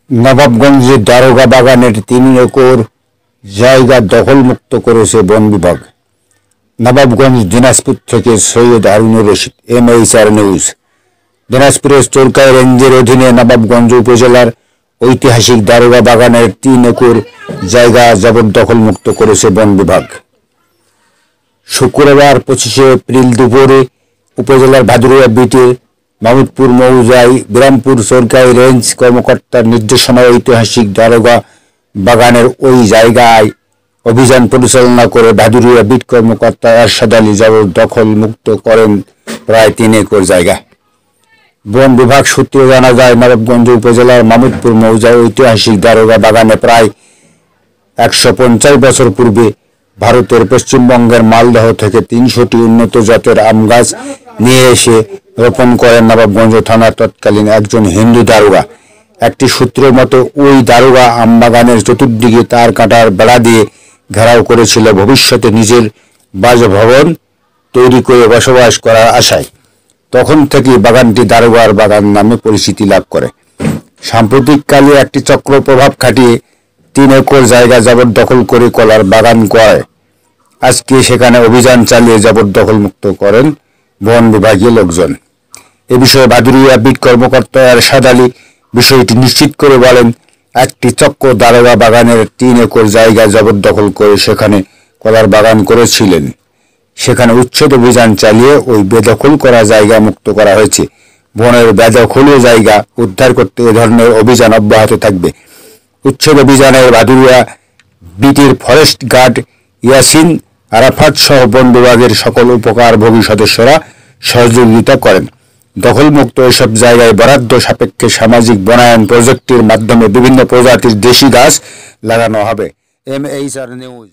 নবাবগঞ্জে দারোগা বাগানের ৩ একর জায়গা দখলমুক্ত করেছে বন বিভাগ। নবাবগঞ্জ, দিনাজপুর থেকে সৈয়দ হারুনুর রশিদ, MHR নিউজ। দিনাজপুরের চরকাই রেঞ্জের অধীনে নবাবগঞ্জ উপজেলার ঐতিহাসিক দারোগা বাগানের ৩ একর জায়গা জবরদখলমুক্ত করেছে বন বিভাগ। শুক্রবার ২৫ এপ্রিল দুপুরে উপজেলার ভাদুরিয়া বিটির মাহমুদপুর মৌজায় বিরামপুর চরকাই রেঞ্জ কর্মকর্তার নির্দেশনায় ঐতিহাসিক দারোগা বাগানের ওই জায়গায় অভিযান পরিচালনা করে ভাদুরিয়া বিট কর্মকর্তা এরশাদ আলী জবরদখল মুক্ত করেন প্রায় ৩ একর জায়গা। বন বিভাগ সূত্রে জানা যায়, নবাবগঞ্জ উপজেলার মাহমুদপুর মৌজায় ঐতিহাসিক দারোগা বাগানে প্রায় ১৫০ বছর পূর্বে ভারতের পশ্চিমবঙ্গের মালদহ থেকে ৩০০টি উন্নত জাতের আম গাছ নিয়ে এসে রোপণ করেন নবাবগঞ্জ থানার তৎকালীন একজন হিন্দু দারোগা। একটি সূত্রের মতো, ওই দারোগা আমবাগানের চতুর্দিকে তার কাটার বেড়া দিয়ে ঘেরাও করেছিল ভবিষ্যতে নিজের বাসভবন তৈরি করে বসবাস করার আশায়। তখন থেকে বাগানটি দারোগার বাগান নামে পরিচিতি লাভ করে। সাম্প্রতিককালে একটি চক্র প্রভাব খাটিয়ে ৩ একর জায়গা জবরদখল করে কলার বাগান করে আজকে সেখানে অভিযান চালিয়ে জবরদখল মুক্ত করেন বন বিভাগীয় লোকজন। এ বিষয়ে ভাদুরিয়া বিট কর্মকর্তা এরশাদ আলী বিষয়টি নিশ্চিত করে বলেন, একটি চক্র দারোগা বাগানের ৩ একর জায়গা জবরদখল করে সেখানে কলার বাগান করেছিলেন। সেখানে উচ্ছেদ অভিযান চালিয়ে ওই বেদখল করা জায়গা মুক্ত করা হয়েছে। বনের বেদখলীয় জায়গা উদ্ধার করতে এ ধরনের অভিযান অব্যাহত থাকবে। উচ্ছেদ অভিযানে ভাদুরিয়া বিটির ফরেস্ট গার্ড ইয়াসিন আরাফাত সহ বন বিভাগের সকল উপকারভোগী সদস্যরা সহযোগিতা করেন। দখলমুক্ত এসব জায়গায় বরাদ্দ সাপেক্ষে সামাজিক বনায়ন প্রজেক্টের মাধ্যমে বিভিন্ন প্রজাতির দেশি গাছ লাগানো হবে। MHR news.